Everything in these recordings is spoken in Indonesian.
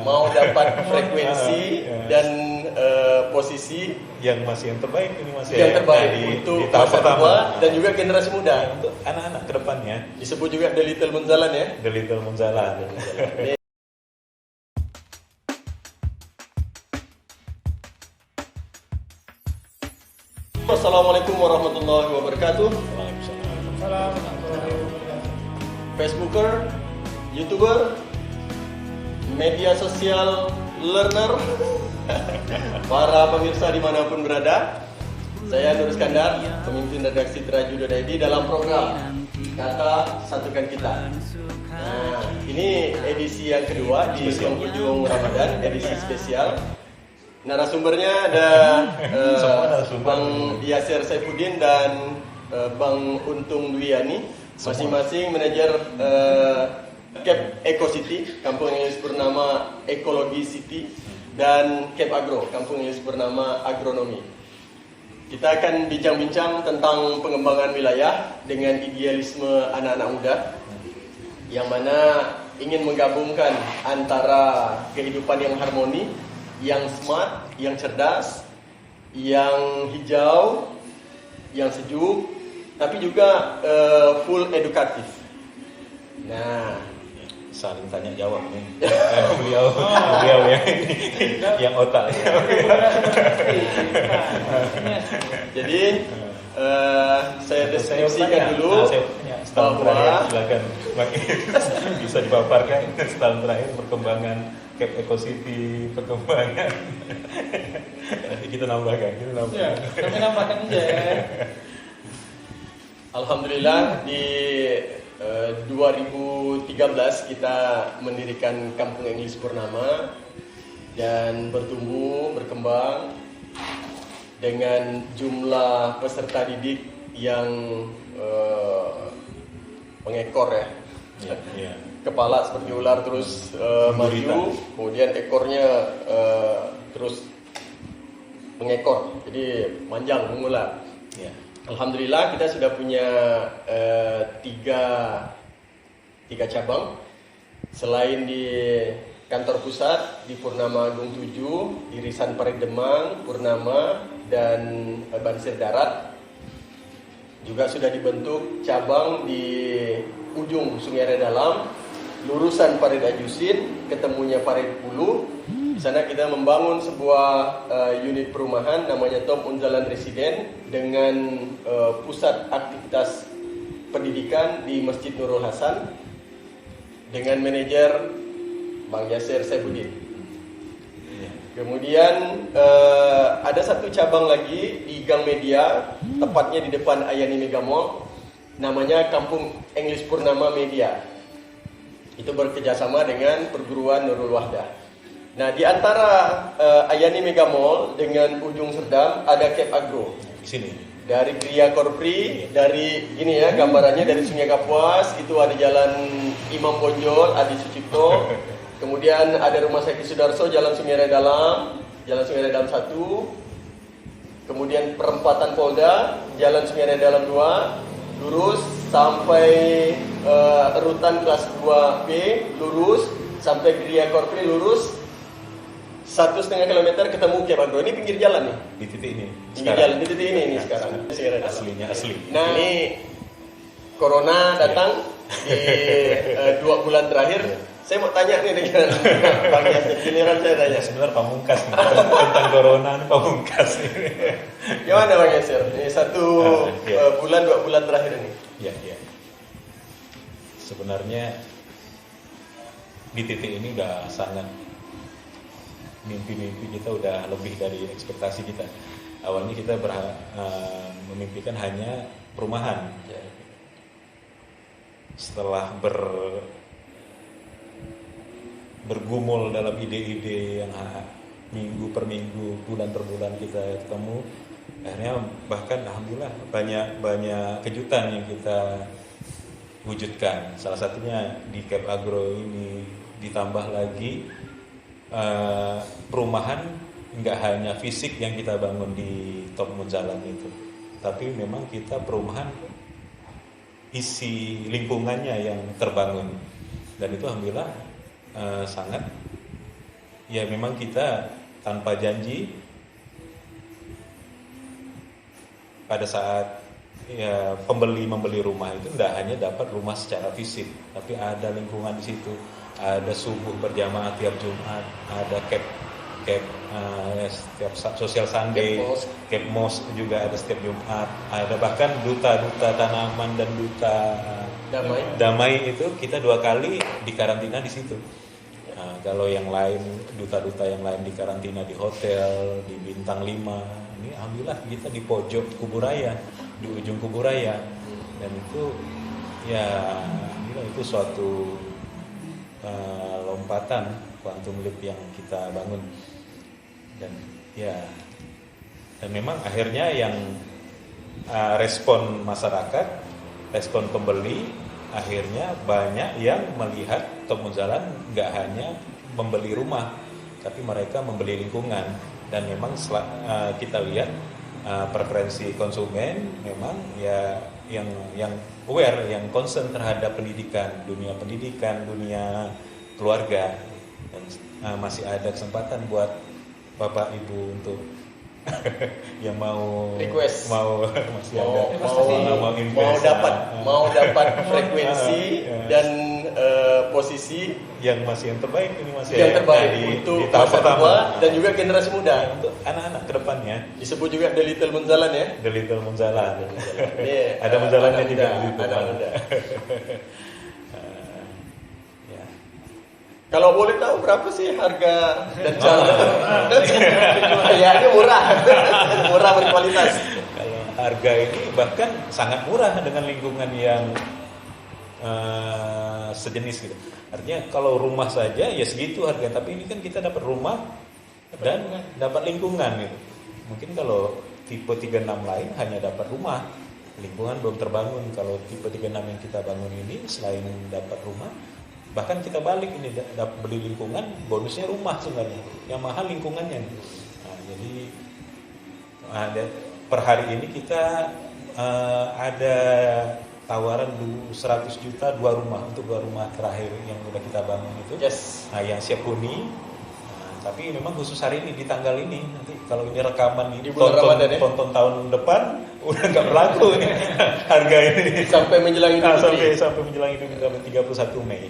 mau dapat frekuensi dan posisi yang terbaik ini masih yang terbaik untuk masa tua dan juga generasi muda, untuk anak-anak ke depannya. Disebut juga The Little Munzalan ya. The Little Munzalan. Assalamualaikum warahmatullahi wabarakatuh. Waalaikumsalam. Facebooker, YouTuber, media sosial learner, para pemirsa dimanapun berada, saya Nur Iskandar, pemimpin redaksi Trajudon.id dalam program Kata Satukan Kita. Nah, ini edisi yang kedua di penghujung Ramadan, edisi spesial. Narasumbernya ada Bang Yasir Saifuddin dan Bang Untung Dwiani, masing-masing manajer Cap Eco City, kampung yang bernama Ekologi City, dan Cap Agro, kampung yang bernama Agronomi. Kita akan bincang-bincang tentang pengembangan wilayah dengan idealisme anak-anak muda yang mana ingin menggabungkan antara kehidupan yang harmoni, yang smart, yang cerdas, yang hijau, yang sejuk, tapi juga full edukatif. Nah, saling tanya jawab nih. beliau yang otak. Jadi saya deskripsikan dulu bahwa silakan bisa dipaparkan setahun terakhir perkembangan Cap Eco City, perkembangan kita nambahkan. Ya, kami nambahkan aja ya. Alhamdulillah di 2013 kita mendirikan Kampung Englis Purnama dan bertumbuh, berkembang dengan jumlah peserta didik yang mengekor ya. Ya. Kepala seperti ular terus maju, kemudian ekornya terus mengekor, jadi panjang mengular. Ya. Alhamdulillah kita sudah punya tiga cabang. Selain di kantor pusat di Purnama Agung 7, Irisan Parit Demang, Purnama, dan Bansir Darat, juga sudah dibentuk cabang di ujung Sungai Dalam, lurusan Parit Ajusin, ketemunya Parit Hulu. Di sana kita membangun sebuah unit perumahan namanya Tom Unzalan Residen dengan pusat aktivitas pendidikan di Masjid Nurul Hasan dengan manajer Bang Yasir Saifuddin. Kemudian ada satu cabang lagi di Gang Media, tepatnya di depan Ayani Mega Mall, namanya Kampung Englis Purnama Media. Itu bekerjasama dengan perguruan Nurul Wahdah. Nah, di antara Ayani Mega Mall dengan ujung Serdam ada Cap Agro. Di sini. Dari Gria Korpri, dari gini ya gambarannya, dari Sungai Kapuas itu ada Jalan Imam Bonjol, Adi Sucipto. Kemudian ada Rumah Sakit Sudarso, Jalan Sungai Dalam, Jalan Sungai Dalam 1. Kemudian perempatan Polda, Jalan Sungai Dalam 2, lurus sampai Rutan kelas 2B, lurus sampai Gria Korpri, lurus 1,5 kilometer ketemu Cap Agro. Ini pinggir jalan nih. Di titik ini. Pinggir jalan di titik ini sekarang. Asli. Nah, ini Corona datang di 2 bulan terakhir. Saya mau tanya nih dengan Bang Yasir, giliran saya tanya. Sebenarnya pamungkas nih, tentang Corona ini pamungkas. Gimana Bang Yasir? Ini 1 bulan 2 bulan terakhir ini. Ya. Sebenarnya di titik ini udah sangat, mimpi-mimpi kita udah lebih dari ekspektasi kita. Awalnya kita memimpikan hanya perumahan. Setelah bergumul dalam ide-ide yang minggu per minggu, bulan per bulan kita ketemu, akhirnya bahkan alhamdulillah banyak kejutan yang kita wujudkan. Salah satunya di Cap Agro ini, ditambah lagi perumahan nggak hanya fisik yang kita bangun di Top Munzalan itu, tapi memang kita perumahan isi lingkungannya yang terbangun, dan itu alhamdulillah sangat ya memang kita tanpa janji pada saat ya pembeli membeli rumah itu tidak hanya dapat rumah secara fisik, tapi ada lingkungan di situ, ada subuh berjamaah tiap Jumat, ada setiap social Sunday, camp mosque juga ada setiap Jumat, ada bahkan duta tanaman dan duta damai itu kita 2 kali dikarantina di situ. Nah, kalau yang lain duta-duta yang lain dikarantina di hotel di bintang 5, ini alhamdulillah kita di pojok Kuburaya, di ujung Kuburaya, dan itu ya itu suatu lompatan quantum leap yang kita bangun. Dan memang akhirnya yang respon masyarakat, respon pembeli, akhirnya banyak yang melihat Top Munzalan nggak hanya membeli rumah, tapi mereka membeli lingkungan. Dan memang kita lihat preferensi konsumen memang ya yang aware, yang concern terhadap dunia pendidikan, dunia keluarga. Dan masih ada kesempatan buat Bapak Ibu untuk yang mau request, masih ada mau dapat frekuensi dan posisi yang masih yang terbaik, ini masih yang terbaik untuk di tahap masa pertama tua dan juga generasi muda, untuk anak-anak kedepannya. Disebut juga The Little Munzalan ya. The Little Munzalan. Ada Munzalannya juga. Anak muda. Kalau boleh tahu berapa sih harga dan cara? Kayaknya murah berkualitas. Kalau harga ini bahkan sangat murah dengan lingkungan yang sejenis gitu. Artinya kalau rumah saja ya segitu harga, tapi ini kan kita dapat rumah dan dapat lingkungan gitu. Mungkin kalau tipe 36 lain hanya dapat rumah, lingkungan belum terbangun. Kalau tipe 36 yang kita bangun ini selain dapat rumah, bahkan kita balik ini beli lingkungan, bonusnya rumah sebenarnya. Yang mahal lingkungannya. Nah, jadi per hari ini kita ada tawaran 100 juta 2 rumah untuk 2 rumah terakhir yang udah kita bangun itu. Yes. Nah, yang siap huni. Tapi memang khusus hari ini di tanggal ini, nanti kalau ini rekaman ini tonton tahun depan udah nggak berlaku ini harga ini sampai menjelang sampai menjelang Idul Fitri 31 Mei.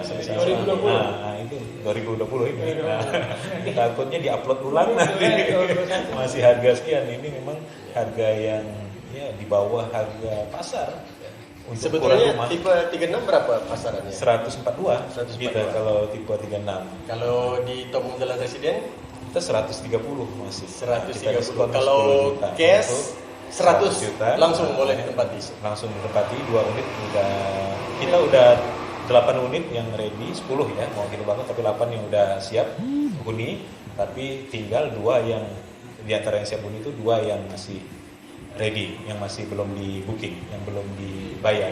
2020. Nah, itu 2020 ini. Nah, takutnya diupload ulang nanti. Masih harga sekian, ini memang harga yang ya di bawah harga pasar. Untuk sebetulnya tipe 36 berapa pasarannya? 142 kita kalau tipe 36. Kalau di Top Munzalan Residen kita 130 masih. 130. Kalau cash 100 juta langsung boleh ditempati. Langsung ditempati 2 unit kita udah 8 unit yang ready, 10 ya mau gitu banget, tapi 8 yang udah siap huni, tapi tinggal 2 yang di antara yang siap huni itu 2 yang masih ready, yang masih belum di booking, yang belum dibayar.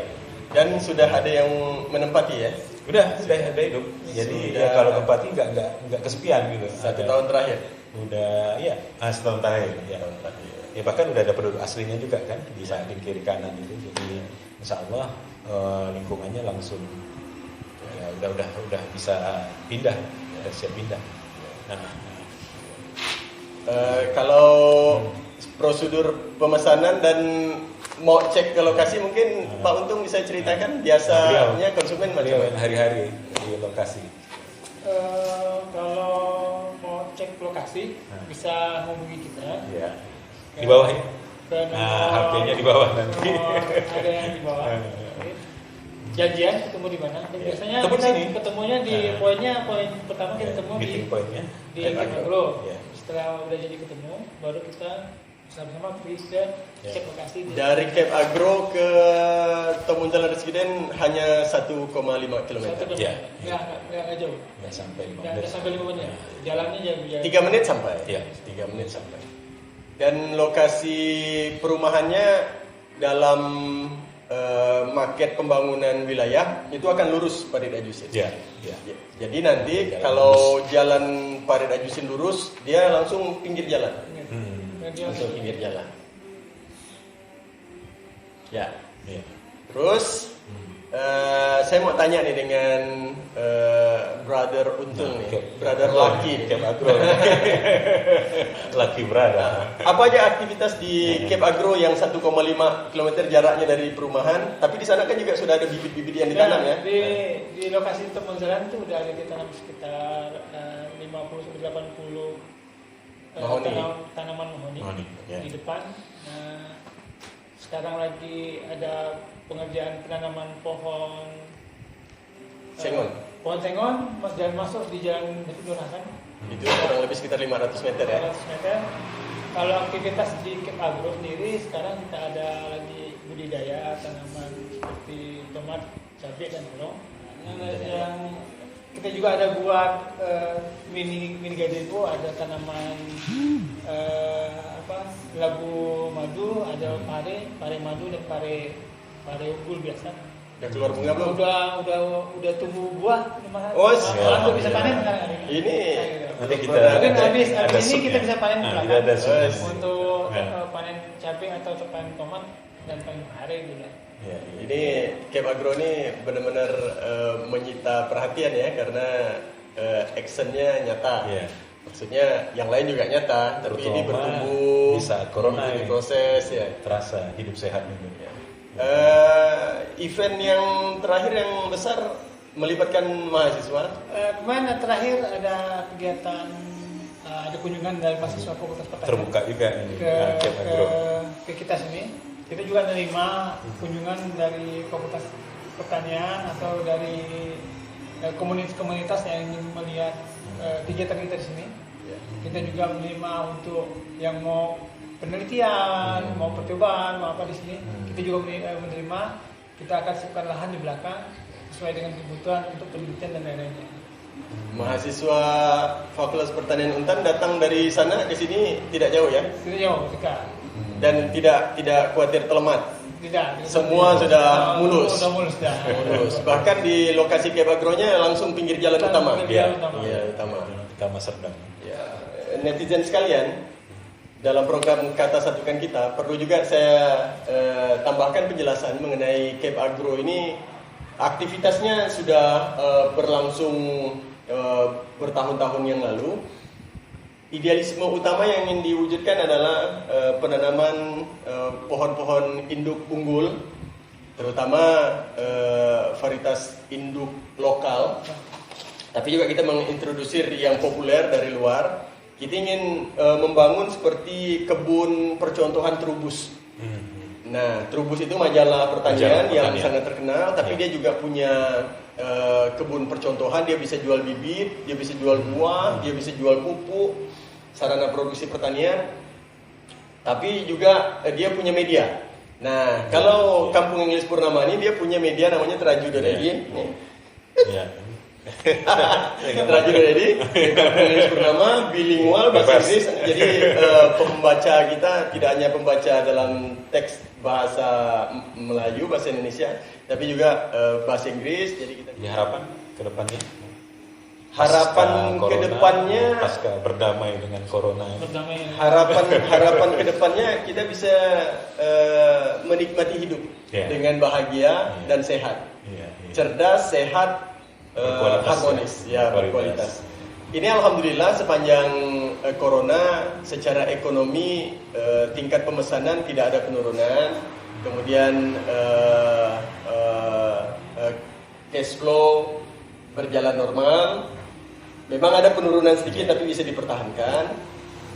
Dan sudah ada yang menempati ya? Sudah hidup. Jadi ya kalau menempati nggak kesepian gitu. 1 tahun terakhir. Udah ya, setahun terakhir. Ya. Ya bahkan udah ada penduduk aslinya juga kan di samping kiri kanan itu. Jadi insya Allah lingkungannya langsung ya udah bisa pindah, udah siap pindah. Kalau prosedur pemesanan dan mau cek ke lokasi mungkin Pak Untung bisa ceritakan biasanya konsumen macam apa hari-hari di lokasi. Kalau mau cek lokasi bisa hubungi kita. Ya. Di bawah ya. Nah, HP-nya di bawah nanti. Ada yang di bawah. Janjian ketemu di mana? Dan biasanya ketemunya di poin pertama kita ketemu di poinnya di Agro. Setelah udah jadi ketemu, baru kita sama-sama pergi ke cek lokasi. Dari Cape Agro ke Top Munzalan Residen hanya 1,5 km. Ya. Nggak jauh. Nggak sampai 5 menit. Nggak sampai 5 menit. Jalannya jauh. 3 menit sampai. Ya, 3 menit sampai. Dan lokasi perumahannya dalam market pembangunan wilayah itu akan lurus Parit Ajusin. Ya. Jadi nanti kalau jalan Parit Ajusin lurus, dia langsung pinggir jalan. Langsung pinggir jalan. Ya. Terus saya mau tanya nih dengan brother Untung nih, brother Lucky nih. Cape Agro. Lucky brother. Apa aja aktivitas di Cape Agro yang 1,5 km jaraknya dari perumahan? Tapi di sana kan juga sudah ada bibit-bibit yang ditanam ya? Di lokasi teman jalan itu udah ada ditanam sekitar 50-80 tanaman mahoni di depan. Nah, sekarang lagi ada pengerjaan penanaman pohon sengon. Pohon sengon jalan masuk di jalan Nur Hasan. Itu kurang lebih sekitar 500 meter ya. 500 meter. Kalau aktivitas di Cape Agro sendiri sekarang kita ada lagi budidaya tanaman seperti tomat, cabai dan terong. Yang kita juga ada buat mini gazebo, ada tanaman labu madu, ada pare madu dan pare unggul biasa. Udah keluar bunga belum? Udah tumbuh buah. Oh, Lalu bisa panen sekarang ini. Nanti kita mungkin habis ini kita bisa panen untuk panen cabai atau panen tomat dan panen pare juga. Ya, ini Cape Agro ini benar-benar menyita perhatian ya karena actionnya nyata. Ya. Maksudnya yang lain juga nyata, tapi ini bertumbuh di saat corona ini proses ya. Terasa hidup sehat juga. Ya. Event yang terakhir yang besar melibatkan mahasiswa. Kemarin terakhir ada kegiatan ada kunjungan dari mahasiswa Fakultas Pertanian Terbuka juga ini Cape Agro. ke kita sini. Kita juga menerima kunjungan dari Fakultas Pertanian atau dari komunitas-komunitas yang ingin melihat kegiatan kita di sini. Kita juga menerima untuk yang mau penelitian, mau percobaan, mau apa di sini. Kita juga menerima. Kita akan siapkan lahan di belakang sesuai dengan kebutuhan untuk penelitian dan lain-lainnya. Mahasiswa Fakultas Pertanian Untan datang dari sana ke sini tidak jauh ya? Tidak jauh, dekat. Dan tidak khawatir telemat. Tidak. Semua sudah mulus. Sudah mulus dah. Mulus. Bahkan di lokasi Cape Agro-nya langsung pinggir jalan utama. Iya, utama. Utama Serdang. Ya, netizen sekalian, dalam program Kata Satukan Kita perlu juga saya tambahkan penjelasan mengenai Cape Agro ini. Aktivitasnya sudah berlangsung bertahun-tahun yang lalu. Idealisme utama yang ingin diwujudkan adalah penanaman pohon-pohon induk unggul, terutama varietas induk lokal. Tapi juga kita mengintrodusir yang populer dari luar. Kita ingin membangun seperti kebun percontohan Trubus. Nah, Trubus itu majalah pertanian yang sangat terkenal, tapi dia juga punya kebun percontohan. Dia bisa jual bibit, dia bisa jual buah, dia bisa jual pupuk, sarana produksi pertanian. Tapi juga dia punya media. Nah, kalau Kampung Inggris Purnama ini dia punya media namanya Teraju.id. Ya. Teraju.id, Kampung Inggris Purnama, bilingual bahasa Inggris. Jadi pembaca kita tidak hanya pembaca dalam teks bahasa Melayu, bahasa Indonesia, tapi juga bahasa Inggris. Jadi kita harapan ke depannya. Harapan ke depannya pasca berdamai dengan corona. Harapan ke depannya kita bisa menikmati hidup dengan bahagia dan sehat. Cerdas, sehat, harmonis, berkualitas. Ini alhamdulillah sepanjang corona secara ekonomi tingkat pemesanan tidak ada penurunan. Kemudian cash flow berjalan normal. Memang ada penurunan sedikit tapi bisa dipertahankan.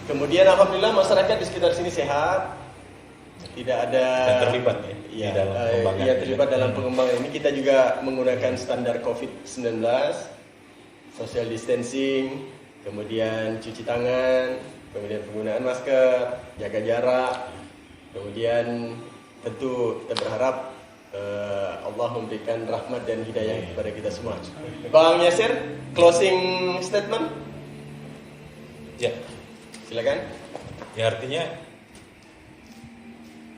Kemudian alhamdulillah masyarakat di sekitar sini sehat. Tidak ada yang terlibat ya, dalam pengembangan. Yang terlibat dalam pengembangan ini. Kita juga menggunakan standar COVID-19, social distancing, kemudian cuci tangan, kemudian penggunaan masker, jaga jarak. Kemudian tentu kita berharap Allah memberikan rahmat dan hidayah kepada kita semua. Bang Yasir, closing statement? Ya, silakan. Ya, artinya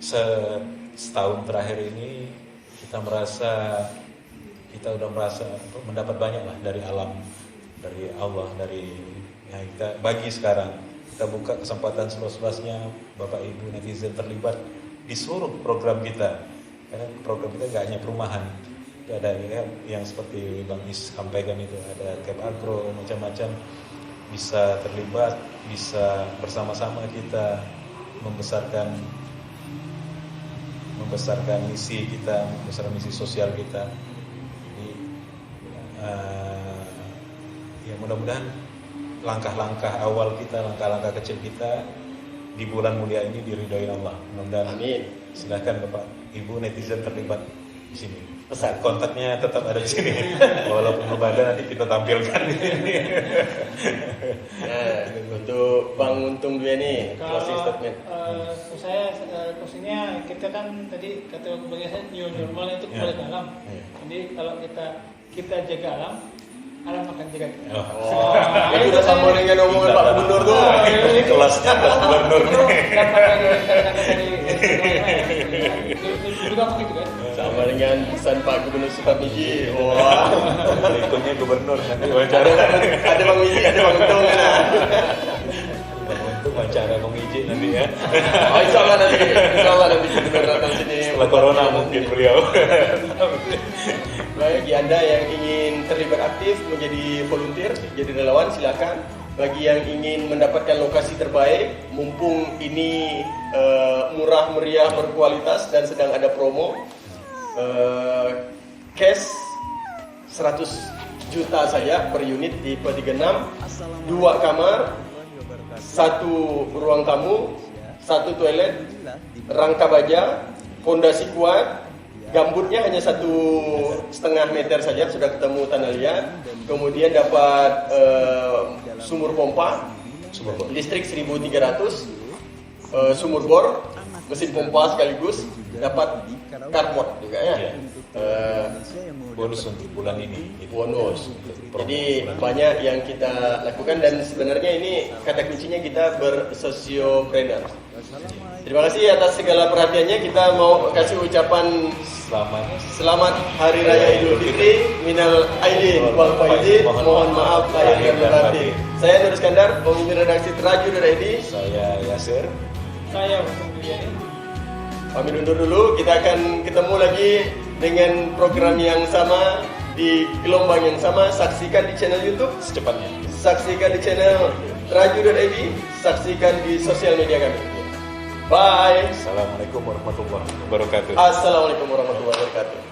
setahun terakhir ini kita udah merasa mendapat banyak lah dari alam, dari Allah, dari yang kita bagi sekarang. Kita buka kesempatan seluas-luasnya Bapak Ibu netizen terlibat di seluruh program kita. Karena program kita nggak hanya perumahan, ada ya, yang seperti Bang Is sampaikan itu, ada Cap Agro macam-macam, bisa terlibat, bisa bersama-sama kita membesarkan misi kita, membesarkan misi sosial kita. Jadi ya mudah-mudahan langkah-langkah awal kita, langkah-langkah kecil kita di bulan mulia ini diridhoi Allah. Mudah-mudahan. Amin. Silakan Bapak Ibu netizen terlibat di sini. Pesan. Kontaknya tetap ada di sini. Walaupun belum ada, nanti kita tampilkan di sini. Nah, untuk Bang Untung dua nih closing statement. Saya khususnya kita kan tadi kata saya new normal itu kembali ke alam. Jadi kalau kita jaga alam akan jaga kita. Oh. Itu udah sama dengan omongan Pak Gubernur tuh. Kelasnya Pak Gubernur. Juga begitu kan? Sama dengan pesan Pak Gubernur Sukamiji. Wah. Berikutnya Gubernur nanti Ada wawancara. ada Bang Wiji, ada Bang Untung. Untuk wawancara Bang Iji nanti ya. Oh, insya Allah nanti Gubernur datang sini. Setelah corona mungkin beliau. Bagi Anda yang ingin terlibat aktif menjadi volunteer, jadi relawan, silakan. Bagi yang ingin mendapatkan lokasi terbaik, mumpung ini murah meriah berkualitas dan sedang ada promo, cash 100 juta saja per unit tipe 36, 2 kamar, 1 ruang tamu, 1 toilet, rangka baja, fondasi kuat, gambutnya hanya 1,5 meter saja sudah ketemu tanah liat. Kemudian dapat sumur pompa, listrik 1.300, sumur bor, mesin pompa sekaligus, dapat cardboard juga ya. Bonus untuk bulan ini. Bonus. Jadi banyak yang kita lakukan dan sebenarnya ini kata kuncinya kita bersosiopreneur. Terima kasih atas segala perhatiannya. Kita mau kasih ucapan selamat Hari Raya Idul Fitri. Minal aidin wal faizin. Mohon maaf lahir dan batin. Saya Nur Iskandar, pemimpin redaksi Traju.id. Saya Yasir. Saya Untung Duyani. Pamit undur dulu. Kita akan ketemu lagi dengan program yang sama di gelombang yang sama. Saksikan di channel YouTube Secepatnya. saksikan di channel Traju.id, saksikan di sosial media kami. Bye. Assalamualaikum warahmatullahi wabarakatuh. Assalamualaikum warahmatullahi wabarakatuh.